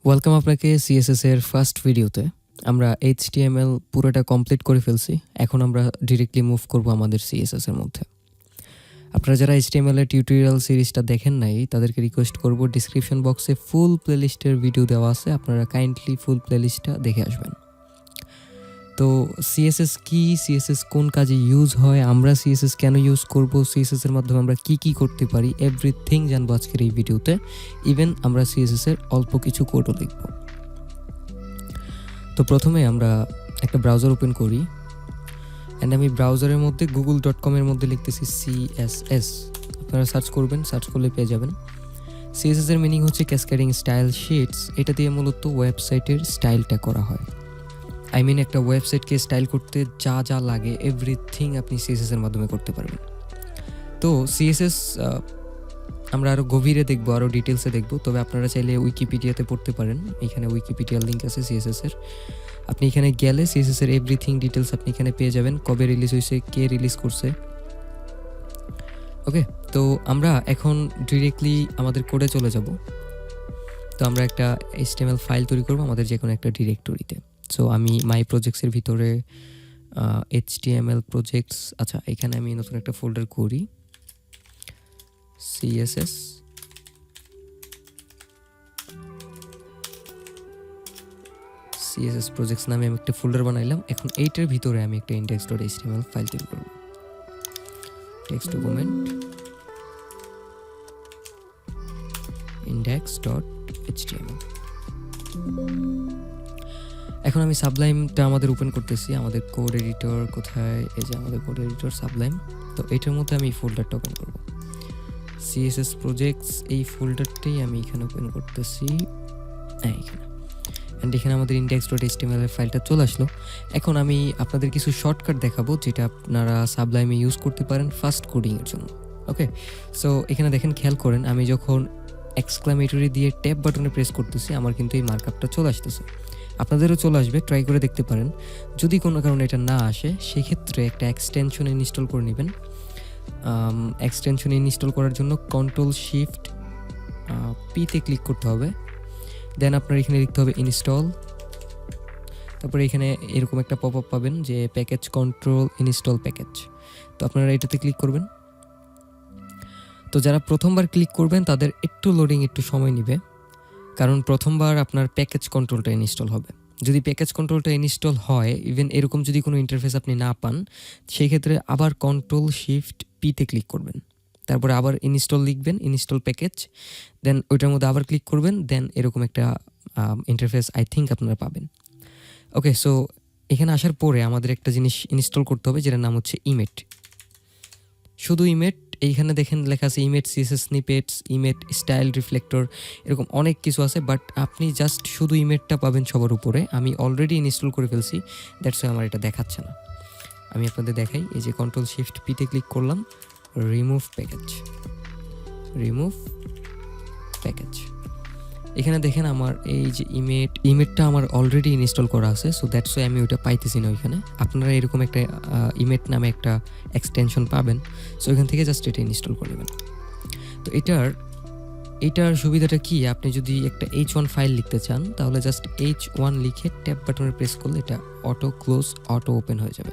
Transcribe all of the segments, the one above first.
Welcome আপনাকে CSS এর first ভিডিওতে। আমরা এইচটিএমএল পুরোটা কমপ্লিট করে ফেলছি। এখন আমরা ডিরেক্টলি মুভ করব আমাদের সিএসএস এর মধ্যে। আপনারা যারা এইচটিএমএল এর টিউটোরিয়াল সিরিজটা দেখেন নাই তাদেরকে রিকোয়েস্ট করব, ডিসক্রিপশন বক্সে ফুল প্লেলিস্টের ভিডিও দেওয়া আছে, আপনারা কাইন্ডলি ফুল প্লেলিস্টটা দেখে আসবেন। তো সিএসএস কি, সিএসএস কোন কাজে ইউজ হয়, আমরা সিএসএস কেন ইউজ করব, সিএসএস এর মাধ্যমে আমরা কি করতে পারি, এভরিথিং জানবো আজকের এই ভিডিওতে। ইভেন আমরা সিএসএস এর অল্প কিছু কোডও লিখব। তো প্রথমে আমরা একটা ব্রাউজার ওপেন করি অ্যান্ড আমি ব্রাউজারের মধ্যে google.com এর মধ্যে লিখতেছি CSS। আপনারা সার্চ করবেন, সার্চ করলে পেয়ে যাবেন। সিএসএস এর মিনিং হচ্ছে ক্যাসকেডিং স্টাইল শিটস। এটা দিয়ে মূলত ওয়েবসাইটের স্টাইলটা করা হয়। একটা ওয়েবসাইটকে স্টাইল করতে যা যা লাগে এভরিথিং আপনি সিএসএস এর মাধ্যমে করতে পারবেন। তো সিএসএস আমরা আরও গভীরে দেখব, আরও ডিটেলসে দেখব। তবে আপনারা চাইলে উইকিপিডিয়াতে পড়তে পারেন, এখানে উইকিপিডিয়ার লিঙ্ক আছে সিএসএস এর। আপনি এখানে গেলে সিএসএস এর এভরিথিং ডিটেলস আপনি এখানে পেয়ে যাবেন, কবে রিলিজ হয়েছে, কে রিলিজ করছে। ওকে, তো আমরা এখন ডিরেক্টলি আমাদের কোডে চলে যাব। তো আমরা একটা এইচটিএমএল ফাইল তৈরি করব আমাদের যে কোনো একটা ডিরেক্টরিতে। সো আমি মাই প্রজেক্টসের ভিতরে এইচটিএমএল প্রজেক্টস, আচ্ছা এখানে আমি নতুন একটা ফোল্ডার করি, CSS প্রজেক্টস নামে আমি একটা ফোল্ডার বানাইলাম। এখন এইটার ভিতরে আমি একটা index.html ফাইল তৈরি করব। Text document index.html। এখন আমি সাবলাইমটা আমাদের ওপেন করতেছি। আমাদের কোড এডিটর কোথায়? এই যে আমাদের কোড এডিটর সাবলাইম। তো এটার মধ্যে আমি এই ফোল্ডারটা ওপেন করব, CSS প্রজেক্টস। এই ফোল্ডারটাই আমি এখানে ওপেন করতেছি, এখানে। অ্যান্ড এখানে আমাদের index.html এর ফাইলটা চলে আসলো। এখন আমি আপনাদের কিছু শর্টকাট দেখাবো যেটা আপনারা সাবলাইমে ইউজ করতে পারেন ফাস্ট কোডিংয়ের জন্য। ওকে, সো এখানে দেখেন, খেয়াল করেন, আমি যখন এক্সক্লামেটরি দিয়ে ট্যাব বাটনে প্রেস করতেছি আমার কিন্তু এই মার্কআপটা চলে আসতেছে। আপনাদেরও চলে আসবে, ট্রাই করে দেখতে পারেন। যদি কোনো কারণে এটা না আসে সেক্ষেত্রে একটা এক্সটেনশন ইনস্টল করে নেবেন। এক্সটেনশন ইনস্টল করার জন্য Ctrl+Shift+P-তে ক্লিক করতে হবে। দেন আপনার এখানে লিখতে হবে ইনস্টল। তারপরে এখানে এরকম একটা পপ আপ পাবেন যে প্যাকেজ কন্ট্রোল ইনস্টল প্যাকেজ। তো আপনারা এটাতে ক্লিক করবেন। তো যারা প্রথমবার ক্লিক করবেন তাদের একটু লোডিং একটু সময় নেবে, কারণ প্রথমবার আপনার প্যাকেজ কন্ট্রোলটা ইনস্টল হবে। যদি প্যাকেজ কন্ট্রোলটা ইনস্টল হয়, ইভেন এরকম যদি কোনো ইন্টারফেস আপনি না পান, সেই ক্ষেত্রে আবার Ctrl+Shift+P-তে ক্লিক করবেন। তারপরে আবার ইনস্টল লিখবেন, ইনস্টল প্যাকেজ, দেন ওইটার মধ্যে আবার ক্লিক করবেন, দেন এরকম একটা ইন্টারফেস আই থিঙ্ক আপনারা পাবেন। ওকে, সো এখানে আসার পরে আমাদের একটা জিনিস ইনস্টল করতে হবে যেটার নাম হচ্ছে ইমেট। শুধু ইমেট। এইখানে দেখেন লেখা আছে ইমেট CSS স্নিপেটস, ইমেট স্টাইল রিফ্লেক্টর, এরকম অনেক কিছু আছে, বাট আপনি জাস্ট শুধু ইমেটটা পাবেন সবার উপরে। আমি অলরেডি ইনস্টল করে ফেলছি, দ্যাটস ওয়াই আমার এটা দেখাচ্ছে না। আমি আপনাদের দেখাই, এই যে Ctrl+Shift+P-তে ক্লিক করলাম, রিমুভ প্যাকেজ। এখানে দেখেন আমার এই যে ইমেটটা আমার অলরেডি ইনস্টল করা আছে, সো দ্যাটস ওয়াই আমি ওইটা পাইতেছি না ওইখানে। আপনারা এরকম একটা ইমেট নামে একটা এক্সটেনশন পাবেন, সো এখান থেকে জাস্ট এটা ইনস্টল করে নেবেন। তো এটার সুবিধাটা কি, আপনি যদি একটা H1 ফাইল লিখতে চান তাহলে জাস্ট H1 লিখে ট্যাব বাটনে প্রেস করলে এটা অটো ক্লোজ, অটো ওপেন হয়ে যাবে।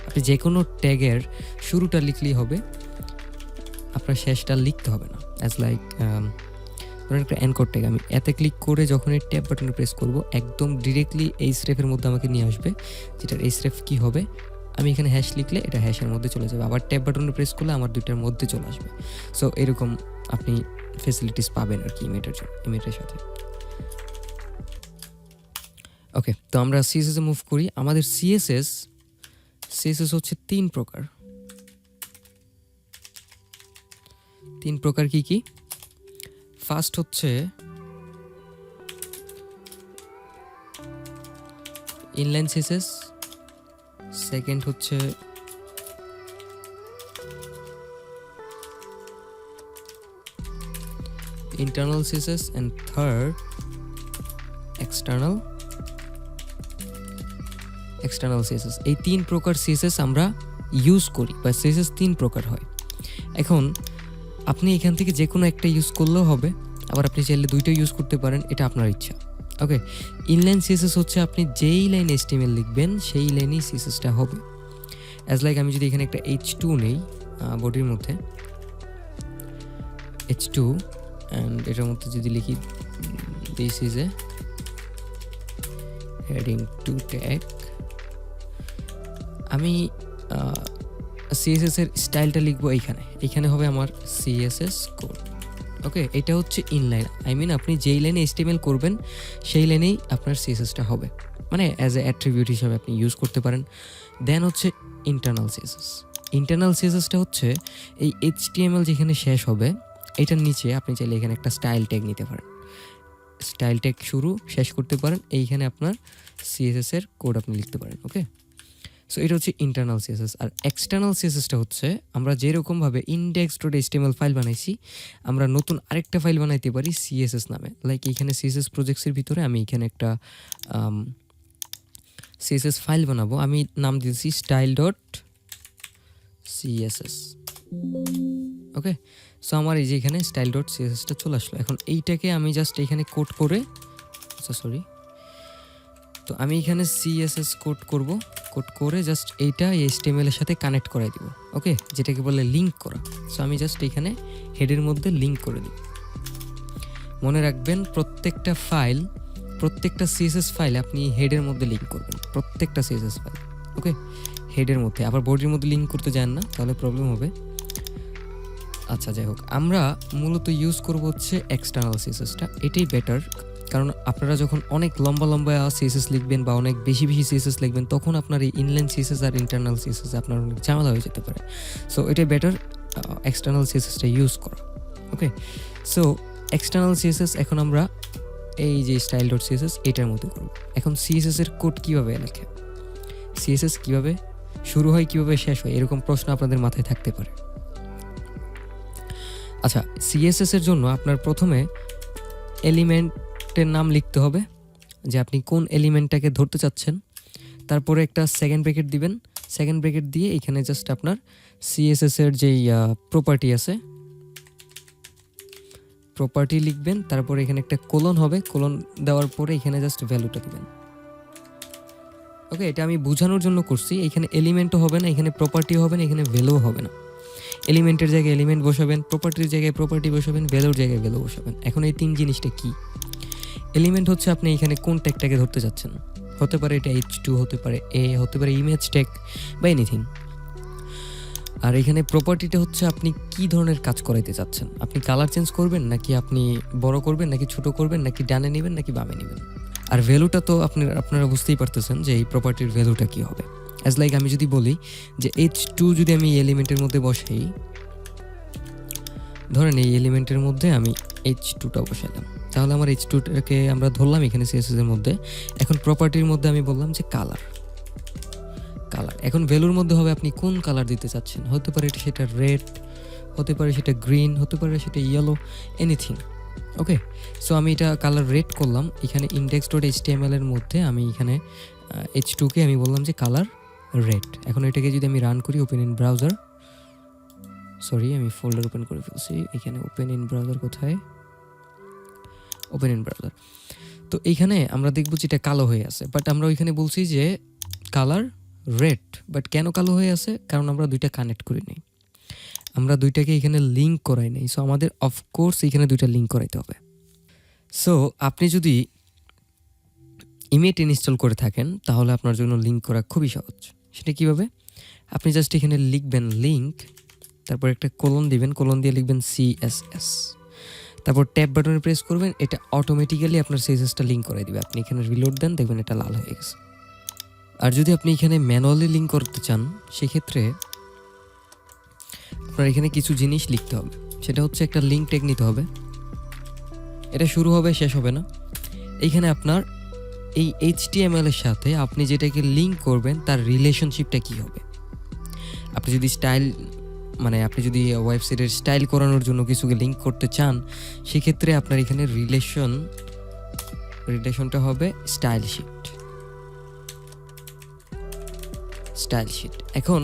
আপনি যে কোনো ট্যাগের শুরুটা লিখলেই হবে, আপনার শেষটা লিখতে হবে না। অ্যাজ লাইক ধরুন একটা এনকোড ট্যাগ, আমি এতে ক্লিক করে যখন এই ট্যাব বাটনে প্রেস করব একদম ডিরেক্টলি এই স্রেফের মধ্যে আমাকে নিয়ে আসবে, যেটার এই স্রেফ কী হবে, আমি এখানে হ্যাশ লিখলে এটা হ্যাশের মধ্যে চলে যাবে, আবার ট্যাব বাটনে প্রেস করলে আমার দুইটার মধ্যে চলে আসবে। সো এরকম আপনি ফেসিলিটিস পাবেন আর কি ইমেটের সাথে। ওকে, তো আমরা সিএসএস এ মুভ করি। আমাদের সিএসএস হচ্ছে তিন প্রকার। কি ফার্স্ট হচ্ছে ইনলাইন CSS, সেকেন্ড হচ্ছে internal CSS, and third external CSS। এই তিন প্রকার CSS আমরা ইউজ করি, বা CSS তিন প্রকার হয়। এখন আপনি এখান থেকে যে কোনো একটা ইউজ করলেও হবে, আবার আপনি চাইলে দুইটাই ইউজ করতে পারেন, এটা আপনার ইচ্ছা। ওকে, ইনলাইন সিএসএস হচ্ছে আপনি যেই লাইনে HTML লিখবেন সেই লাইনেই সিএসএসটা হবে। অ্যাজ লাইক আমি যদি এখানে একটা H2 নেই বডির মধ্যে, H2 অ্যান্ড এটার মধ্যে যদি লিখি this is a heading two tag, আমি সিএসএস এর স্টাইলটা লিখবো এইখানে হবে আমার সিএসএস কোড। ওকে, এটা হচ্ছে ইনলাইন, আই মিন আপনি যেই লাইনে HTML করবেন সেই লাইনেই আপনার সিএসএসটা হবে, মানে অ্যাজ এ অ্যাট্রিবিউট হিসাবে আপনি ইউজ করতে পারেন। দেন হচ্ছে ইন্টারনাল সিএসএস। ইন্টারনাল সিএসএসটা হচ্ছে এই HTML যেখানে শেষ হবে এটার নিচে আপনি চাইলে এখানে একটা স্টাইল ট্যাগ নিতে পারেন, স্টাইল ট্যাগ শুরু শেষ করতে পারেন, এইখানে আপনার সিএসএস এর কোড আপনি লিখতে পারেন। ওকে, সো এটা হচ্ছে ইন্টারনাল সিএসএস। আর এক্সটার্নাল সিএসএসটা হচ্ছে আমরা যেরকমভাবে index.html ফাইল বানাইছি আমরা নতুন আরেকটা ফাইল বানাইতে পারি সিএসএস নামে। লাইক এইখানে সিএসএস প্রজেক্টসের ভিতরে আমি এখানে একটা সিএসএস ফাইল বানাবো, আমি নাম দিয়েছি style.css। ওকে, সো আমার এই যে এখানে style.cssটা চলে আসলো। এখন এইটাকে আমি জাস্ট এখানে কোড করে তো আমি এখানে সিএসএস কোড করে জাস্ট এইটা HTML এর সাথে কানেক্ট করাই দিব। ওকে, যেটাকে বলে লিঙ্ক করা। সো আমি জাস্ট এখানে হেডের মধ্যে লিঙ্ক করে দিব। মনে রাখবেন প্রত্যেকটা সিএসএস ফাইল আপনি হেডের মধ্যে লিঙ্ক করবেন, প্রত্যেকটা সিএসএস ফাইল। ওকে, হেডের মধ্যে, আবার বডির মধ্যে লিঙ্ক করতে যান না, তাহলে প্রবলেম হবে। আচ্ছা, যাই হোক, আমরা মূলত ইউজ করব হচ্ছে এক্সটার্নাল সিএসএসটা, এটাই বেটার। কারণ আপনারা যখন অনেক লম্বা সিএসএস লিখবেন বা অনেক বেশি সিএসএস লিখবেন তখন আপনার এই ইনলাইন সিএসএস আর ইন্টারনাল সিএসএস আপনার অনেক ঝামেলা হয়ে যেতে পারে। সো এটাই বেটার এক্সটার্নাল সিএসএসটা ইউজ করা। ওকে, সো এক্সটার্নাল সিএসএস এখন আমরা এই যে style.css এটার মধ্যে করব। এখন সিএসএস এর কোড কীভাবে লেখে, সিএসএস কীভাবে শুরু হয় কীভাবে শেষ হয়, এরকম প্রশ্ন আপনাদের মাথায় থাকতে পারে। আচ্ছা, সিএসএস এর জন্য আপনার প্রথমে এলিমেন্টের নাম লিখতে হবে, যে আপনি কোন এলিমেন্টটাকে ধরতে চাচ্ছেন। তারপরে একটা সেকেন্ড ব্র্যাকেট দিবেন, সেকেন্ড ব্র্যাকেট দিয়ে এখানে জাস্ট আপনার সিএসএস এর যেই প্রপার্টি আছে প্রপার্টি লিখবেন। তারপরে এখানে একটা কোলন হবে, কোলন দেওয়ার পরে এখানে জাস্ট ভ্যালুটা দিবেন। ওকে, এটা আমি বোঝানোর জন্য করছি। এখানে এলিমেন্টও হবে না, এখানে প্রপার্টিও হবে না, এখানে ভ্যালুও হবে না। এলিমেন্টের জায়গায় এলিমেন্ট বসাবেন, প্রপার্টির জায়গায় প্রপার্টি বসাবেন, ভ্যালুর জায়গায় ভ্যালু বসাবেন। এখন এই তিন জিনিসটা কি? এলিমেন্ট হচ্ছে আপনি এখানে কোন ট্যাগটাকে ধরতে চাচ্ছেন, হতে পারে এটা H2, হতে পারে হতে পারে ইমেজ ট্যাগ বা এনিথিং। আর এখানে প্রপার্টিটা হচ্ছে আপনি কি ধরনের কাজ করাইতে চাচ্ছেন, আপনি কালার চেঞ্জ করবেন নাকি আপনি বড় করবেন নাকি ছোট করবেন নাকি ডানে নেবেন নাকি বামে নেবেন। আর ভ্যালুটা তো আপনারা বুঝতেই পারতেছেন যে এই প্রপার্টির ভ্যালুটা কি হবে। অ্যাজ লাইক আমি যদি বলি যে H2 যদি আমি এলিমেন্টের মধ্যে বসাই, ধরেন এই এলিমেন্টের মধ্যে আমি H2টা বসালাম, তাহলে আমার H2টাকে আমরা ধরলাম এখানে সিএসএস এর মধ্যে। এখন প্রপার্টির মধ্যে আমি বললাম যে কালার। এখন ভ্যালুর মধ্যে হবে আপনি কোন কালার দিতে চাচ্ছেন, হতে পারে সেটা রেড, হতে পারে সেটা গ্রিন, হতে পারে সেটা ইয়েলো, এনিথিং। ওকে, সো আমি এটা কালার রেড করলাম। এখানে index.html এর মধ্যে আমি এখানে H2কে আমি বললাম যে কালার রেড। এখন এটাকে যদি আমি রান করি, ওপেন ইন ব্রাউজার, আমি ফোল্ডার ওপেন করে ফেলছি। এখানে ওপেন ইন ব্রাউজার কোথায়, ওপেন ইন ব্রাউজার। তো এইখানে আমরা দেখবো যে এটা কালো হয়ে আছে, বাট আমরা ওইখানে বলছি যে কালার রেড। বাট কেন কালো হয়ে আছে? কারণ আমরা দুইটা কানেক্ট করি নাই, আমরা দুইটাকে এখানে লিঙ্ক করাই নাই। সো আমাদের অফকোর্স এখানে দুইটা লিঙ্ক করাইতে হবে। সো আপনি যদি ইমেজ ইনস্টল করে থাকেন তাহলে আপনার জন্য লিঙ্ক করা খুবই সহজ। সেটা কীভাবে? আপনি জাস্ট এখানে লিখবেন লিঙ্ক, তারপর একটা কোলন দিবেন, কোলন দিয়ে লিখবেন CSS, তারপর ট্যাব বাটনে প্রেস করবেন, এটা অটোমেটিক্যালি আপনার সিএসএসটা লিঙ্ক করে দিবে। আপনি এখানে রিলোড দেন, দেখবেন এটা লাল হয়ে গেছে। আর যদি আপনি এখানে ম্যানুয়ালি লিঙ্ক করতে চান সেক্ষেত্রে আপনার এখানে কিছু জিনিস লিখতে হবে। সেটা হচ্ছে একটা লিঙ্ক ট্যাগ নিতে হবে, এটা শুরু হবে শেষ হবে না। এইখানে আপনার এই HTML এর সাথে আপনি যেটাকে লিঙ্ক করবেন তার রিলেশনশিপটা কি হবে। আপনি যদি আপনি যদি ওয়েবসাইটের স্টাইল করানোর জন্য কিছুকে লিঙ্ক করতে চান সেক্ষেত্রে আপনার এখানে রিলেশনটা হবে স্টাইল স্টাইল শিট। এখন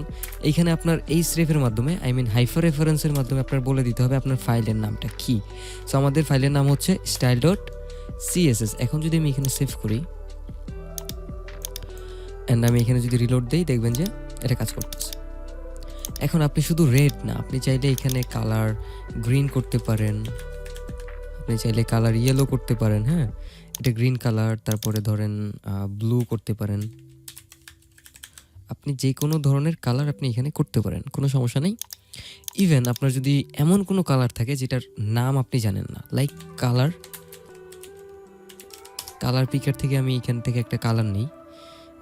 এইখানে আপনার এই স্রেফের মাধ্যমে হাইপার রেফারেন্সের মাধ্যমে আপনার বলে দিতে হবে আপনার ফাইলের নামটা কি। সো আমাদের ফাইলের নাম হচ্ছে style.css। এখন যদি আমি এখানে সেভ করি অ্যান্ড আমি এখানে যদি রিলোড দিই, দেখবেন যে এটা কাজ করতেছে। এখন আপনি শুধু রেড না, আপনি চাইলে এখানে কালার গ্রিন করতে পারেন, আপনি চাইলে কালার ইয়েলো করতে পারেন। হ্যাঁ, এটা গ্রিন কালার, তারপরে ধরেন ব্লু করতে পারেন। আপনি যে কোনো ধরনের কালার আপনি এখানে করতে পারেন, কোনো সমস্যা নেই। ইভেন আপনার যদি এমন কোনো কালার থাকে যেটার নাম আপনি জানেন না, লাইক কালার পিকার থেকে আমি এখান থেকে একটা কালার নিই,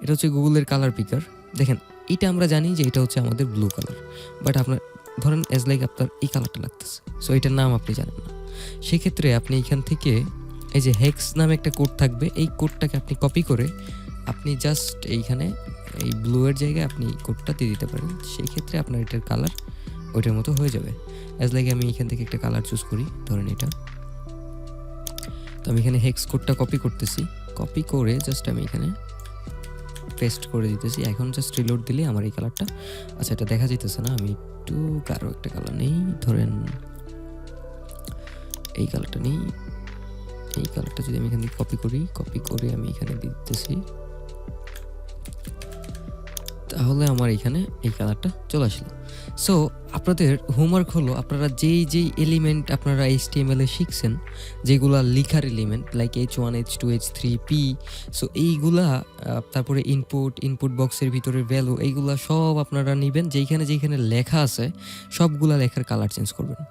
এটা হচ্ছে গুগলের কালার পিকার। দেখেন এটা আমরা জানি যে এটা হচ্ছে আমাদের ব্লু কালার, বাট আপনার ধরেন আপনার এই কালারটা লাগতেছে, সো এটার নাম আপনি জানেন না। সেক্ষেত্রে আপনি এখান থেকে এই যে হেক্স নামে একটা কোড থাকবে, এই কোডটাকে আপনি কপি করে আপনি জাস্ট এইখানে এই ব্লু এর জায়গায় আপনি কোডটা দিয়ে দিতে পারেন। সেই ক্ষেত্রে আপনার এটার কালার ওইটার মতো হয়ে যাবে। আমি এখান থেকে একটা কালার চুজ করি, ধরেন এটা। তো আমি এখানে হেক্স কোডটা কপি করতেছি, কপি করে জাস্ট আমি এখানে পেস্ট করে দিতেছি। এখন জাস্ট রিলোড দিলে আমার এই কালারটা, আচ্ছা এটা দেখা যাইতেছে না, আমি একটু কারো একটা কালার নেই, ধরেন এই কালারটা নেই। এই কালারটা যদি আমি এখান থেকে কপি করে আমি এখানে দিয়ে দিতেছি, তাহলে আমার এখানে এই কালারটা চলে আসলো। সো আপনাদের হোমওয়ার্ক হলো আপনারা যেই এলিমেন্ট আপনারা HTML এ শিখছেন, যেগুলা লিখার element like H1 H2 H3 P, so এইগুলা তারপরে ইনপুট বক্সের ভিতরে ভ্যালু, এইগুলা সব আপনারা নেবেন, যেখানে লেখা আছে সবগুলা লেখার কালার চেঞ্জ করবেন।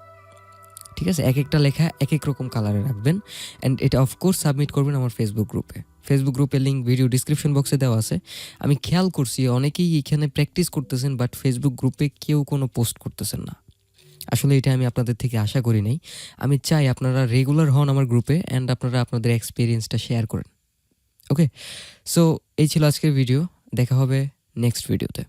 ঠিক আছে, এক একটা লেখা এক এক রকম কালারে রাখবেন অ্যান্ড এটা অফকোর্স সাবমিট করবেন আমার ফেসবুক গ্রুপের লিঙ্ক ভিডিও ডিসক্রিপশন বক্সে দেওয়া আছে। আমি খেয়াল করছি অনেকেই এখানে প্র্যাকটিস করতেছেন, বাট ফেসবুক গ্রুপে কেউ কোনো পোস্ট করতেছেন না। আসলে এটা আমি আপনাদের থেকে আশা করি নাই। আমি চাই আপনারা রেগুলার হন আমার গ্রুপে অ্যান্ড আপনারা আপনাদের এক্সপিরিয়েন্সটা শেয়ার করেন। ওকে, সো এই ছিল আজকের ভিডিও, দেখা হবে নেক্সট ভিডিওতে।